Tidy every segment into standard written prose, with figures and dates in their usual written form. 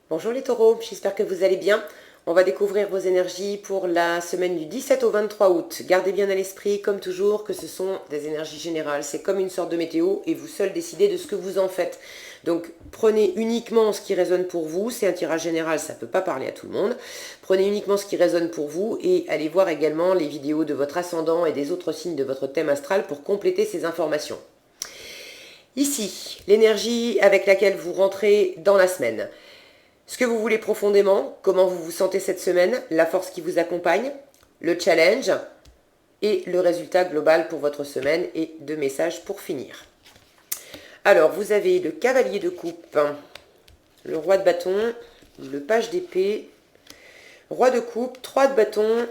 Bonjour les taureaux, j'espère que vous allez bien. On va découvrir vos énergies pour la semaine du 17 au 23 août. Gardez bien à l'esprit, comme toujours, que ce sont des énergies générales. C'est comme une sorte de météo et vous seul décidez de ce que vous en faites. Donc prenez uniquement ce qui résonne pour vous. C'est un tirage général, ça ne peut pas parler à tout le monde. Prenez uniquement ce qui résonne pour vous et allez voir également les vidéos de votre ascendant et des autres signes de votre thème astral pour compléter ces informations. Ici, l'énergie avec laquelle vous rentrez dans la semaine. Ce que vous voulez profondément, comment vous vous sentez cette semaine, la force qui vous accompagne, le challenge et le résultat global pour votre semaine et deux messages pour finir. Alors, vous avez le cavalier de coupe, le roi de bâton, le page d'épée, roi de coupe, 3 de bâton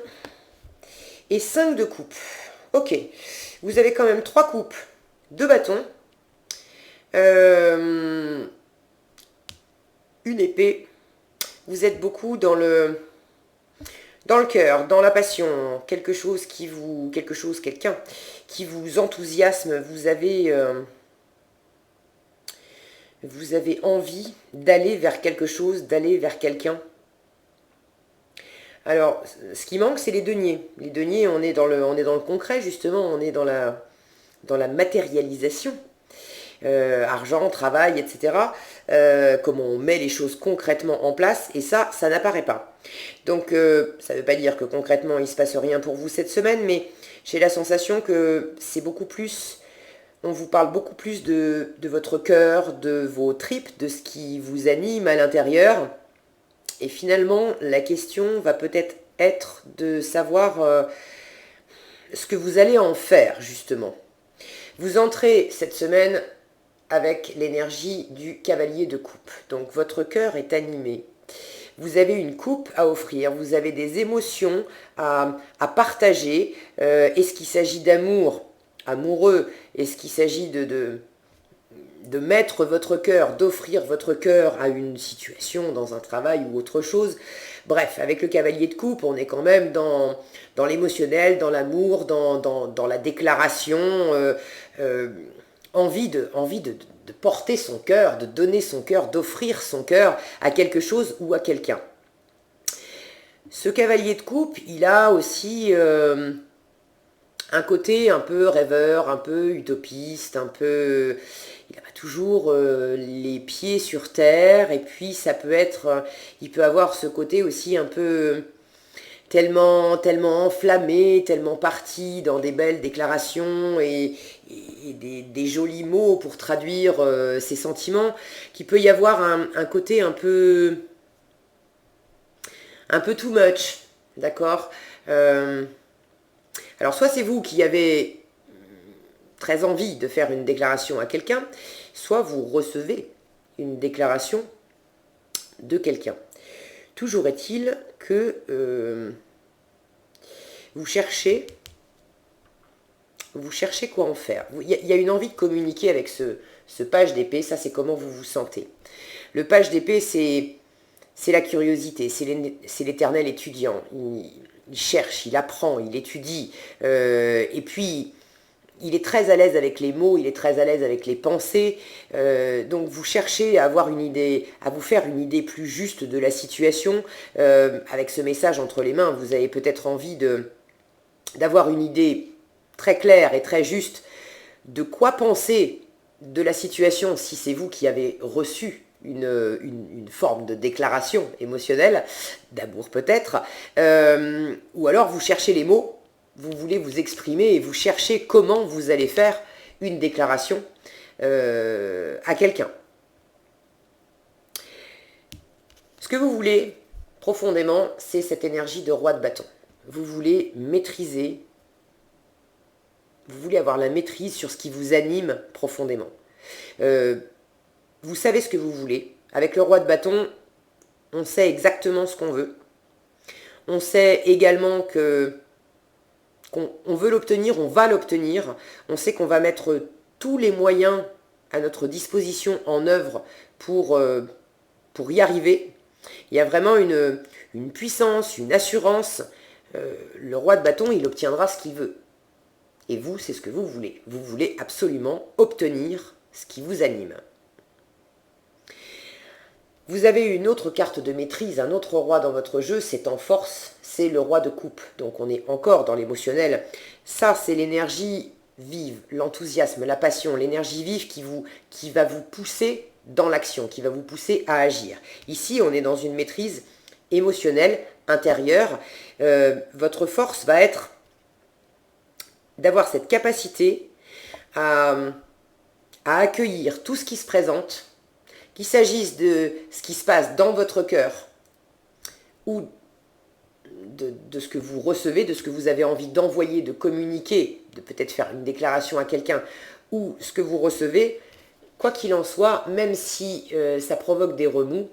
et 5 de coupe. Ok, vous avez quand même 3 coupes, 2 bâtons, une épée. Vous êtes beaucoup dans le cœur, dans la passion, quelqu'un qui vous enthousiasme. Vous avez envie d'aller vers quelque chose, d'aller vers quelqu'un. Alors, ce qui manque, c'est les deniers. Les deniers, on est dans le concret, justement, on est dans la matérialisation. Argent, travail, etc. Comment on met les choses concrètement en place, et ça n'apparaît pas. Donc, ça ne veut pas dire que concrètement, il ne se passe rien pour vous cette semaine, mais j'ai la sensation que c'est beaucoup plus, on vous parle beaucoup plus de votre cœur, de vos tripes, de ce qui vous anime à l'intérieur, et finalement, la question va peut-être être de savoir ce que vous allez en faire, justement. Vous entrez cette semaine avec l'énergie du cavalier de coupe. Donc votre cœur est animé. Vous avez une coupe à offrir, vous avez des émotions à partager. Est-ce qu'il s'agit d'amour, amoureux? Est-ce qu'il s'agit de mettre votre cœur, d'offrir votre cœur à une situation, dans un travail ou autre chose? Bref, avec le cavalier de coupe, on est quand même dans l'émotionnel, dans l'amour, dans la déclaration, envie de porter son cœur, de donner son cœur, d'offrir son cœur à quelque chose ou à quelqu'un. Ce cavalier de coupe, il a aussi un côté un peu rêveur, un peu utopiste, un peu... Il n'a pas toujours les pieds sur terre, et puis ça peut être... il peut avoir ce côté aussi un peu... tellement enflammé, tellement parti dans des belles déclarations et des jolis mots pour traduire ses sentiments, qu'il peut y avoir un côté un peu too much, d'accord. Alors soit c'est vous qui avez très envie de faire une déclaration à quelqu'un, soit vous recevez une déclaration de quelqu'un. Toujours est-il que vous cherchez quoi en faire. Il y a une envie de communiquer avec ce page d'épée, ça c'est comment vous vous sentez. Le page d'épée, c'est la curiosité, c'est l'éternel étudiant. Il cherche, il apprend, il étudie, et puis il est très à l'aise avec les mots, il est très à l'aise avec les pensées, donc vous cherchez à avoir une idée, à vous faire une idée plus juste de la situation. Avec ce message entre les mains, vous avez peut-être envie d'avoir une idée très claire et très juste de quoi penser de la situation si c'est vous qui avez reçu une forme de déclaration émotionnelle, d'amour peut-être, ou alors vous cherchez les mots, vous voulez vous exprimer et vous cherchez comment vous allez faire une déclaration à quelqu'un. Ce que vous voulez profondément, c'est cette énergie de roi de bâton. Vous voulez maîtriser, vous voulez avoir la maîtrise sur ce qui vous anime profondément. Vous savez ce que vous voulez. Avec le roi de bâton, on sait exactement ce qu'on veut. On sait également qu'on veut l'obtenir, on va l'obtenir. On sait qu'on va mettre tous les moyens à notre disposition en œuvre pour y arriver. Il y a vraiment une puissance, une assurance. Le roi de bâton, il obtiendra ce qu'il veut. Et vous, c'est ce que vous voulez. Vous voulez absolument obtenir ce qui vous anime. Vous avez une autre carte de maîtrise, un autre roi dans votre jeu, c'est en force, c'est le roi de coupe. Donc on est encore dans l'émotionnel. Ça, c'est l'énergie vive, l'enthousiasme, la passion, l'énergie vive qui va vous pousser dans l'action, qui va vous pousser à agir. Ici, on est dans une maîtrise émotionnelle, intérieure. Votre force va être d'avoir cette capacité à accueillir tout ce qui se présente, qu'il s'agisse de ce qui se passe dans votre cœur ou de ce que vous recevez, de ce que vous avez envie d'envoyer, de communiquer, de peut-être faire une déclaration à quelqu'un, ou ce que vous recevez, quoi qu'il en soit, même si ça provoque des remous,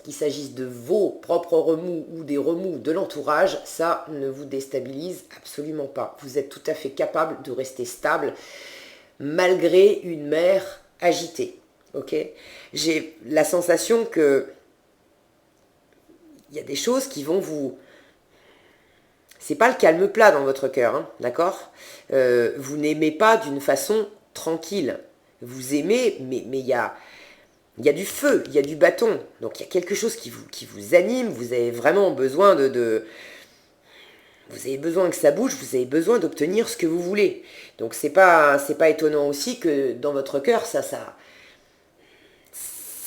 qu'il s'agisse de vos propres remous ou des remous de l'entourage, ça ne vous déstabilise absolument pas. Vous êtes tout à fait capable de rester stable malgré une mer agitée. Okay, j'ai la sensation que il y a des choses qui vont vous... C'est pas le calme plat dans votre cœur, hein, d'accord. Vous n'aimez pas d'une façon tranquille. Vous aimez, mais il y a du feu, il y a du bâton. Donc il y a quelque chose qui vous anime, vous avez vraiment besoin vous avez besoin que ça bouge, vous avez besoin d'obtenir ce que vous voulez. Donc c'est pas étonnant aussi que dans votre cœur, ça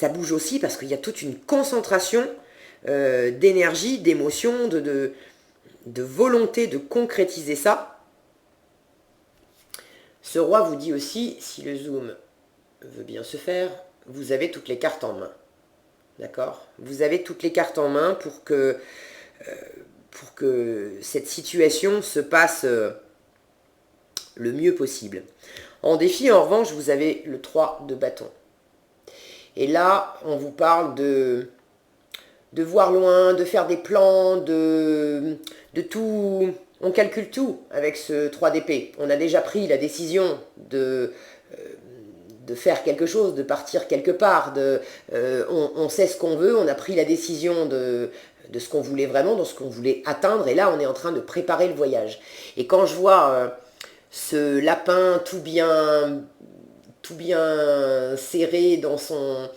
bouge aussi parce qu'il y a toute une concentration d'énergie, d'émotion, de volonté de concrétiser ça. Ce roi vous dit aussi, si le zoom veut bien se faire, vous avez toutes les cartes en main. D'accord ? Vous avez toutes les cartes en main pour que cette situation se passe le mieux possible. En défi, en revanche, vous avez le 3 de bâton. Et là, on vous parle de voir loin, de faire des plans, de tout... On calcule tout avec ce 3 d'épée. On a déjà pris la décision de faire quelque chose, de partir quelque part. On sait ce qu'on veut, on a pris la décision de ce qu'on voulait vraiment, de ce qu'on voulait atteindre. Et là, on est en train de préparer le voyage. Et quand je vois ce lapin tout bien serré dans sa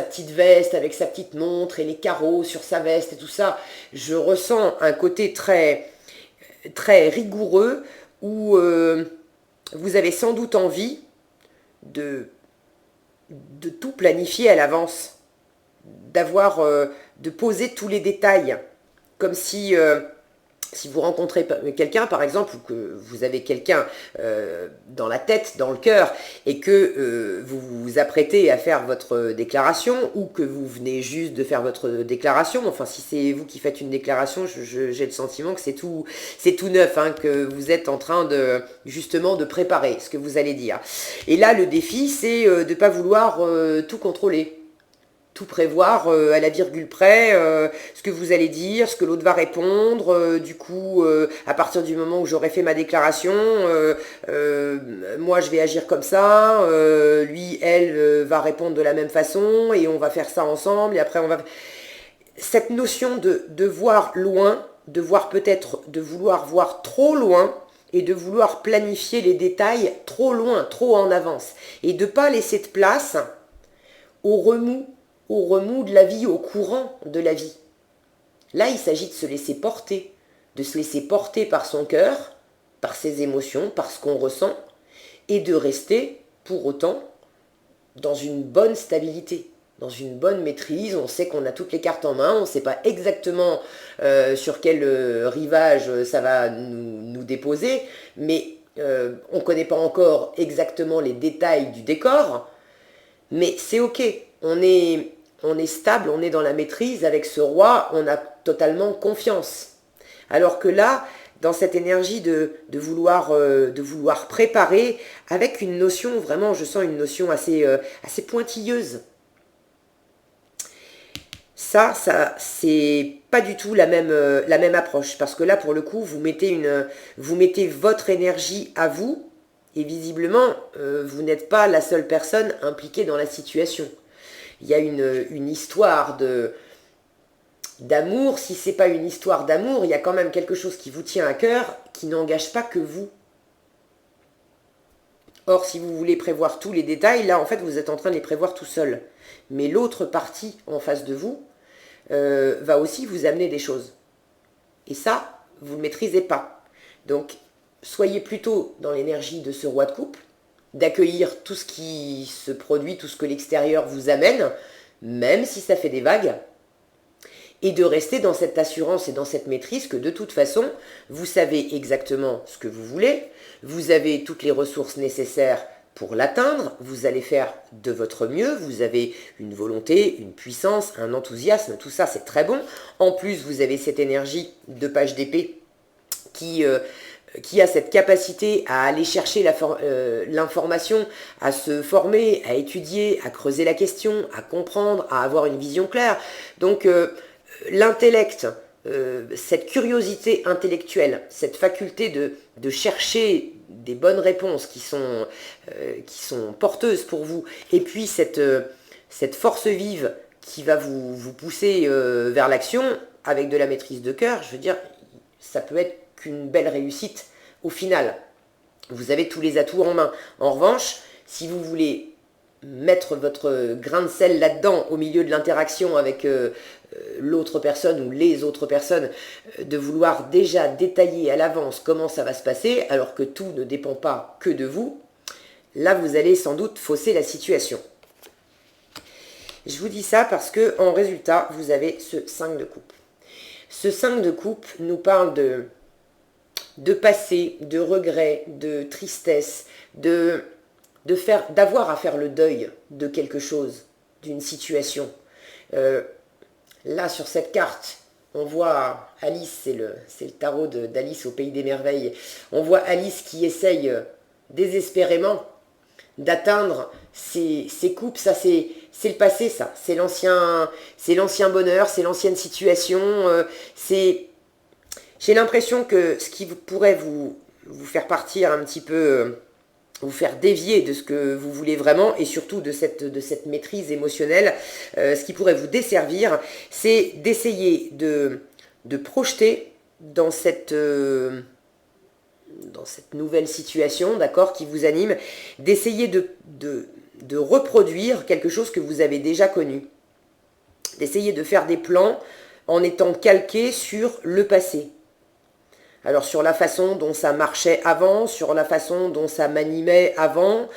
petite veste, avec sa petite montre et les carreaux sur sa veste et tout ça, je ressens un côté très, très rigoureux où vous avez sans doute envie de tout planifier à l'avance, de poser tous les détails, comme si vous rencontrez quelqu'un, par exemple, ou que vous avez quelqu'un dans la tête, dans le cœur, et que vous vous apprêtez à faire votre déclaration, ou que vous venez juste de faire votre déclaration, enfin si c'est vous qui faites une déclaration, j'ai le sentiment que c'est tout neuf, hein, que vous êtes en train justement de préparer ce que vous allez dire. Et là, le défi, c'est de ne pas vouloir tout contrôler. Tout prévoir à la virgule près, ce que vous allez dire, ce que l'autre va répondre. Du coup, à partir du moment où j'aurai fait ma déclaration, moi je vais agir comme ça, lui, elle va répondre de la même façon, et on va faire ça ensemble, et après on va... Cette notion de voir loin, de vouloir voir trop loin, et de vouloir planifier les détails trop loin, trop en avance, et de ne pas laisser de place au remous de la vie, au courant de la vie. Là, il s'agit de se laisser porter par son cœur, par ses émotions, par ce qu'on ressent, et de rester, pour autant, dans une bonne stabilité, dans une bonne maîtrise. On sait qu'on a toutes les cartes en main, on ne sait pas exactement sur quel rivage ça va nous déposer, mais on ne connaît pas encore exactement les détails du décor, mais c'est ok, on est stable, on est dans la maîtrise. Avec ce roi, on a totalement confiance. Alors que là, dans cette énergie de vouloir préparer, avec une notion, vraiment, je sens une notion assez pointilleuse. Ça c'est pas du tout la même approche. Parce que là, pour le coup, vous mettez votre énergie à vous, et visiblement, vous n'êtes pas la seule personne impliquée dans la situation. Il y a une histoire d'amour. Si c'est pas une histoire d'amour, il y a quand même quelque chose qui vous tient à cœur, qui n'engage pas que vous. Or, si vous voulez prévoir tous les détails, là, en fait, vous êtes en train de les prévoir tout seul. Mais l'autre partie en face de vous va aussi vous amener des choses. Et ça, vous ne le maîtrisez pas. Donc, soyez plutôt dans l'énergie de ce roi de coupe, d'accueillir tout ce qui se produit, tout ce que l'extérieur vous amène, même si ça fait des vagues, et de rester dans cette assurance et dans cette maîtrise que de toute façon, vous savez exactement ce que vous voulez, vous avez toutes les ressources nécessaires pour l'atteindre, vous allez faire de votre mieux, vous avez une volonté, une puissance, un enthousiasme, tout ça c'est très bon. En plus, vous avez cette énergie de page d'épée qui a cette capacité à aller chercher l'information, à se former, à étudier, à creuser la question, à comprendre, à avoir une vision claire. Donc l'intellect, cette curiosité intellectuelle, cette faculté de chercher des bonnes réponses qui sont porteuses pour vous, et puis cette force vive qui va vous pousser vers l'action avec de la maîtrise de cœur, je veux dire, ça peut être qu'une belle réussite au final. Vous avez tous les atouts en main. En revanche, si vous voulez mettre votre grain de sel là-dedans, au milieu de l'interaction avec l'autre personne ou les autres personnes, de vouloir déjà détailler à l'avance comment ça va se passer, alors que tout ne dépend pas que de vous, là vous allez sans doute fausser la situation. Je vous dis ça parce que en résultat, vous avez ce 5 de coupe. Ce 5 de coupe nous parle de passé, de regret, de tristesse, d'avoir à faire le deuil de quelque chose, d'une situation. Là, sur cette carte, on voit Alice, c'est le tarot d'Alice au Pays des Merveilles. On voit Alice qui essaye désespérément d'atteindre ses coupes. Ça, c'est le passé, ça. C'est l'ancien bonheur, c'est l'ancienne situation. J'ai l'impression que ce qui pourrait vous faire partir un petit peu, vous faire dévier de ce que vous voulez vraiment, et surtout de cette maîtrise émotionnelle, ce qui pourrait vous desservir, c'est d'essayer de projeter dans cette nouvelle situation, d'accord, qui vous anime, d'essayer de reproduire quelque chose que vous avez déjà connu, d'essayer de faire des plans en étant calqué sur le passé. Alors sur la façon dont ça marchait avant, sur la façon dont ça m'animait avant,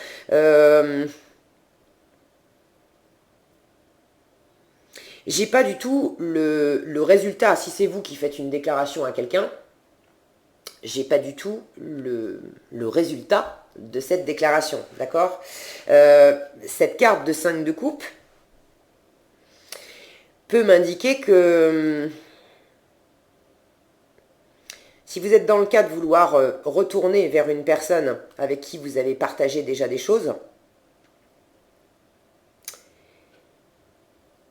j'ai pas du tout le résultat. Si c'est vous qui faites une déclaration à quelqu'un, j'ai pas du tout le résultat de cette déclaration, d'accord. Cette carte de 5 de coupe peut m'indiquer que si vous êtes dans le cas de vouloir retourner vers une personne avec qui vous avez partagé déjà des choses,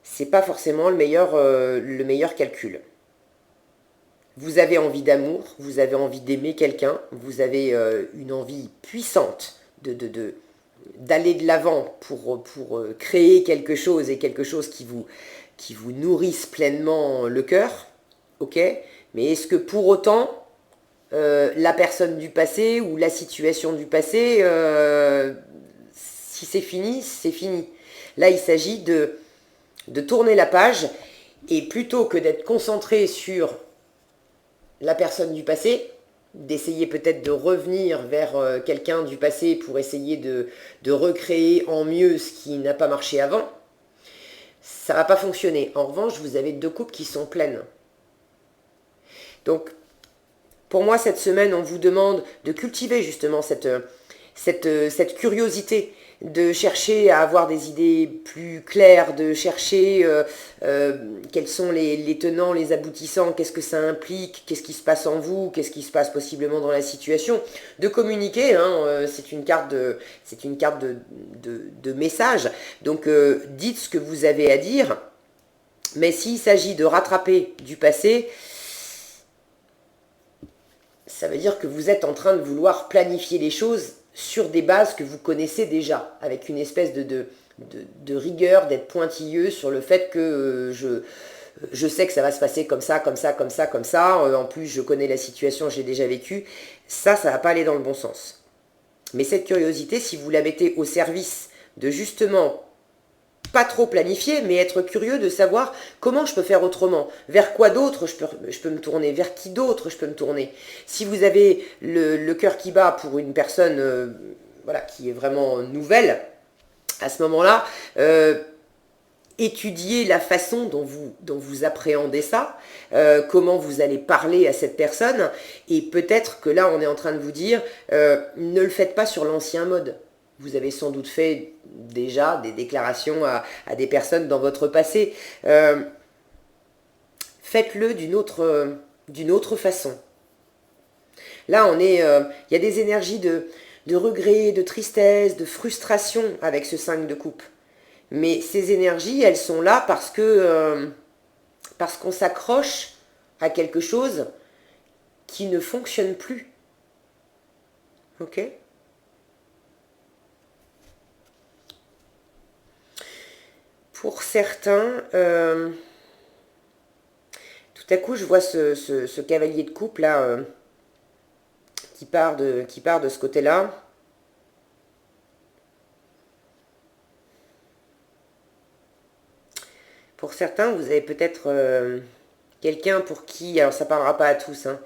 c'est pas forcément le meilleur calcul. Vous avez envie d'amour, vous avez envie d'aimer quelqu'un, vous avez une envie puissante d'aller de l'avant pour créer quelque chose, et quelque chose qui vous nourrisse pleinement le cœur, ok. Mais est-ce que pour autant la personne du passé ou la situation du passé, si c'est fini, c'est fini. Là, il s'agit de tourner la page, et plutôt que d'être concentré sur la personne du passé, d'essayer peut-être de revenir vers quelqu'un du passé pour essayer de recréer en mieux ce qui n'a pas marché avant, ça ne va pas fonctionner. En revanche, vous avez 2 coupes qui sont pleines. Donc, pour moi, cette semaine, on vous demande de cultiver justement cette curiosité, de chercher à avoir des idées plus claires, de chercher quels sont les tenants, les aboutissants, qu'est-ce que ça implique, qu'est-ce qui se passe en vous, qu'est-ce qui se passe possiblement dans la situation, de communiquer, hein, c'est une carte de message, donc dites ce que vous avez à dire, mais s'il s'agit de rattraper du passé, ça veut dire que vous êtes en train de vouloir planifier les choses sur des bases que vous connaissez déjà, avec une espèce de rigueur, d'être pointilleux sur le fait que je sais que ça va se passer comme ça, comme ça, comme ça, comme ça. En plus, je connais la situation, j'ai déjà vécu. Ça va pas aller dans le bon sens. Mais cette curiosité, si vous la mettez au service de justement pas trop planifier, mais être curieux de savoir comment je peux faire autrement, vers quoi d'autre je peux me tourner, vers qui d'autre je peux me tourner. Si vous avez le cœur qui bat pour une personne voilà, qui est vraiment nouvelle, à ce moment-là, étudiez la façon dont vous appréhendez ça, comment vous allez parler à cette personne, et peut-être que là on est en train de vous dire, ne le faites pas sur l'ancien mode. Vous avez sans doute fait déjà des déclarations à des personnes dans votre passé. Faites-le d'une autre façon. Là, il y a des énergies de regret, de tristesse, de frustration avec ce 5 de coupe. Mais ces énergies, elles sont là parce qu'on s'accroche à quelque chose qui ne fonctionne plus. Ok ? Pour certains, tout à coup, je vois ce cavalier de coupe là qui part de ce côté-là. Pour certains, vous avez peut-être quelqu'un pour qui, alors ça ne parlera pas à tous, hein,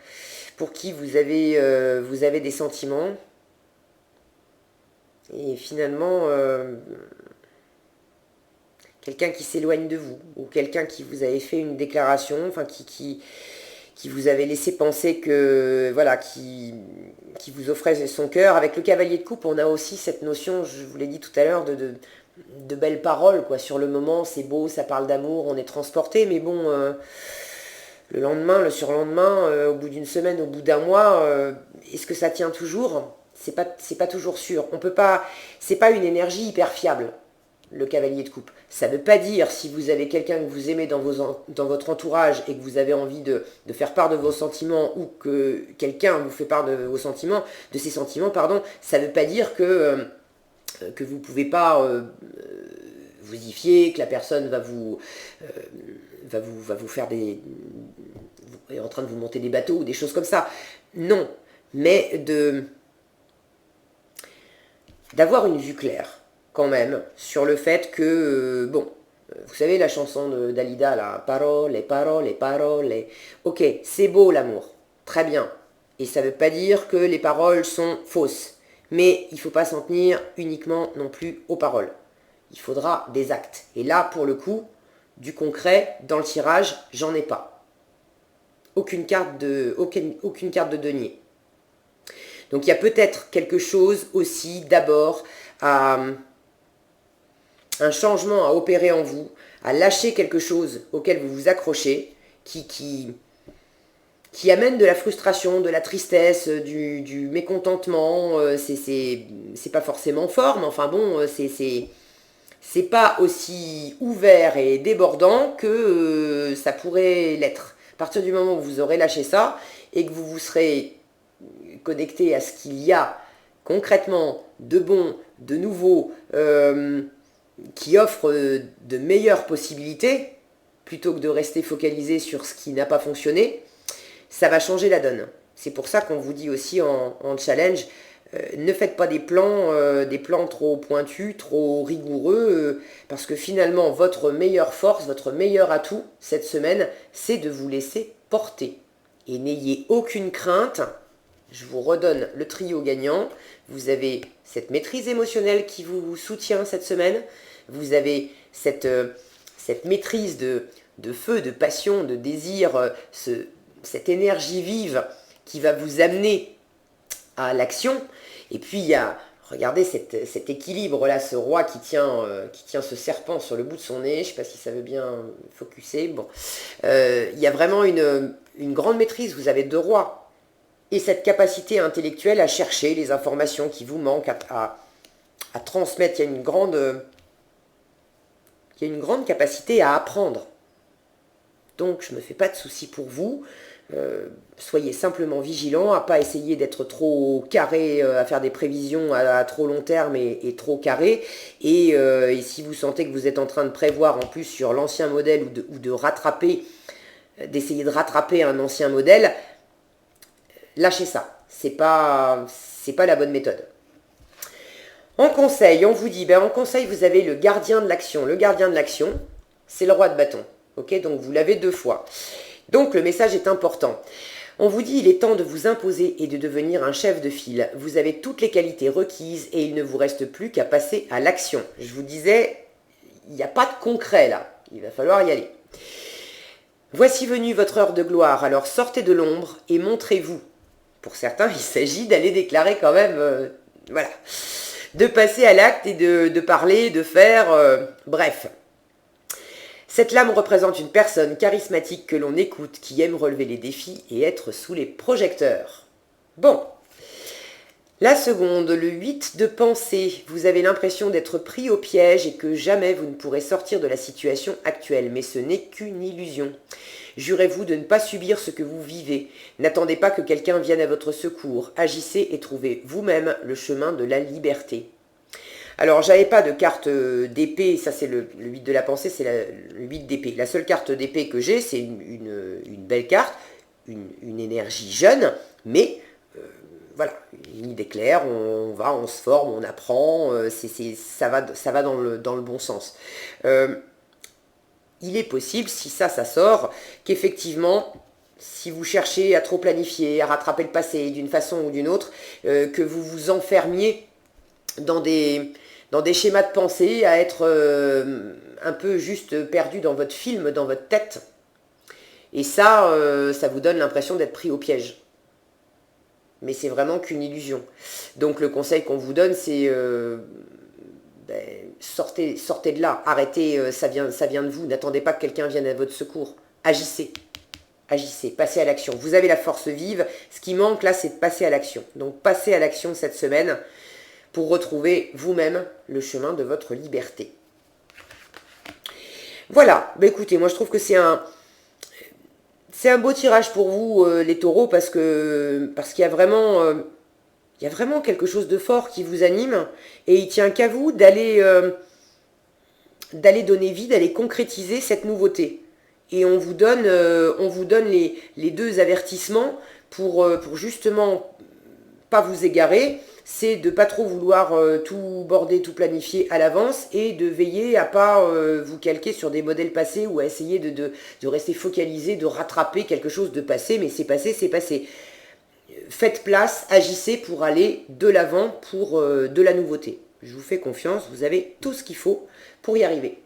pour qui vous avez des sentiments. Et finalement, quelqu'un qui s'éloigne de vous, ou quelqu'un qui vous avait fait une déclaration, enfin qui vous avait laissé penser que, voilà, qui vous offrait son cœur. Avec le cavalier de coupe, on a aussi cette notion, je vous l'ai dit tout à l'heure, de belles paroles, quoi. Sur le moment, c'est beau, ça parle d'amour, on est transporté, mais bon, le lendemain, le surlendemain, au bout d'une semaine, au bout d'un mois, est-ce que ça tient toujours ? C'est pas toujours sûr. On peut pas, c'est pas une énergie hyper fiable, le cavalier de coupe. Ça ne veut pas dire, si vous avez quelqu'un que vous aimez dans votre entourage et que vous avez envie de faire part de vos sentiments, ou que quelqu'un vous fait part de ses sentiments, pardon, ça ne veut pas dire que vous ne pouvez pas vous y fier, que la personne va vous faire est en train de vous monter des bateaux ou des choses comme ça. Non, mais d'avoir une vue claire quand même sur le fait que, vous savez la chanson d'Alida, là, parole, parole, parole, ok, c'est beau l'amour, très bien, et ça ne veut pas dire que les paroles sont fausses, mais il ne faut pas s'en tenir uniquement non plus aux paroles. Il faudra des actes. Et là, pour le coup, du concret, dans le tirage, j'en ai pas. Aucune carte de denier. Donc il y a peut-être quelque chose aussi, d'abord, un changement à opérer en vous, à lâcher quelque chose auquel vous vous accrochez, qui amène de la frustration, de la tristesse, du mécontentement. C'est pas forcément fort, mais enfin bon, c'est pas aussi ouvert et débordant que ça pourrait l'être. À partir du moment où vous aurez lâché ça et que vous vous serez connecté à ce qu'il y a concrètement de bon, de nouveau, qui offre de meilleures possibilités, plutôt que de rester focalisé sur ce qui n'a pas fonctionné, ça va changer la donne. C'est pour ça qu'on vous dit aussi en challenge, ne faites pas des plans trop pointus, trop rigoureux, parce que finalement, votre meilleure force, votre meilleur atout cette semaine, c'est de vous laisser porter. Et n'ayez aucune crainte, je vous redonne le trio gagnant, vous avez cette maîtrise émotionnelle qui vous soutient cette semaine, vous avez cette maîtrise de feu, de passion, de désir, cette énergie vive qui va vous amener à l'action. Et puis il y a, regardez cet équilibre-là, ce roi qui tient ce serpent sur le bout de son nez, je ne sais pas si ça veut bien focuser, bon. Il y a vraiment une grande maîtrise, vous avez deux rois. Et cette capacité intellectuelle à chercher les informations qui vous manquent, à transmettre, il y a une grande capacité à apprendre. Donc je ne me fais pas de soucis pour vous. Soyez simplement vigilants à ne pas essayer d'être trop carré, à faire des prévisions à trop long terme et trop carré. Et si vous sentez que vous êtes en train de prévoir en plus sur l'ancien modèle ou d'essayer de rattraper un ancien modèle, lâchez ça. C'est pas la bonne méthode. En conseil, on vous dit, en conseil, vous avez le gardien de l'action. Le gardien de l'action, c'est le roi de bâton. Ok, donc vous l'avez 2 fois. Donc le message est important. On vous dit, il est temps de vous imposer et de devenir un chef de file. Vous avez toutes les qualités requises et il ne vous reste plus qu'à passer à l'action. Je vous disais, il n'y a pas de concret là. Il va falloir y aller. Voici venue votre heure de gloire, alors sortez de l'ombre et montrez-vous. Pour certains, il s'agit d'aller déclarer quand même, voilà, de passer à l'acte et de parler, de faire, bref. Cette lame représente une personne charismatique que l'on écoute, qui aime relever les défis et être sous les projecteurs. Bon. La seconde, le 8 de pensée. Vous avez l'impression d'être pris au piège et que jamais vous ne pourrez sortir de la situation actuelle, mais ce n'est qu'une illusion. Jurez-vous de ne pas subir ce que vous vivez. N'attendez pas que quelqu'un vienne à votre secours. Agissez et trouvez vous-même le chemin de la liberté. Alors, j'avais pas de carte d'épée, ça c'est le 8 de la pensée, c'est le 8 d'épée. La seule carte d'épée que j'ai, c'est une belle carte, une énergie jeune, mais voilà, une idée claire, on se forme, on apprend, ça va dans le bon sens. Il est possible, si ça sort, qu'effectivement, si vous cherchez à trop planifier, à rattraper le passé d'une façon ou d'une autre, que vous vous enfermiez dans des schémas de pensée, à être un peu juste perdu dans votre film, dans votre tête. Et ça vous donne l'impression d'être pris au piège. Mais c'est vraiment qu'une illusion. Donc le conseil qu'on vous donne, c'est sortez de là, arrêtez, ça vient de vous, n'attendez pas que quelqu'un vienne à votre secours. Agissez, passez à l'action. Vous avez la force vive, ce qui manque là, c'est de passer à l'action. Donc passez à l'action cette semaine pour retrouver vous-même le chemin de votre liberté. Voilà, écoutez, moi je trouve que c'est un beau tirage pour vous, les taureaux, parce qu'il y a vraiment quelque chose de fort qui vous anime, et il tient qu'à vous d'aller donner vie, d'aller concrétiser cette nouveauté. Et on vous donne les 2 avertissements pour justement pas vous égarer, c'est de pas trop vouloir tout border, tout planifier à l'avance et de veiller à pas vous calquer sur des modèles passés ou à essayer de rester focalisé, de rattraper quelque chose de passé, mais c'est passé, c'est passé. Faites place, agissez pour aller de l'avant, pour de la nouveauté. Je vous fais confiance, vous avez tout ce qu'il faut pour y arriver.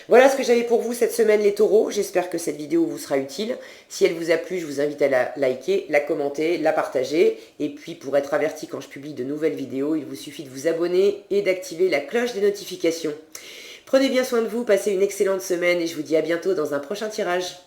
Voilà ce que j'avais pour vous cette semaine les taureaux, j'espère que cette vidéo vous sera utile. Si elle vous a plu, je vous invite à la liker, la commenter, la partager. Et puis pour être averti quand je publie de nouvelles vidéos, il vous suffit de vous abonner et d'activer la cloche des notifications. Prenez bien soin de vous, passez une excellente semaine et je vous dis à bientôt dans un prochain tirage.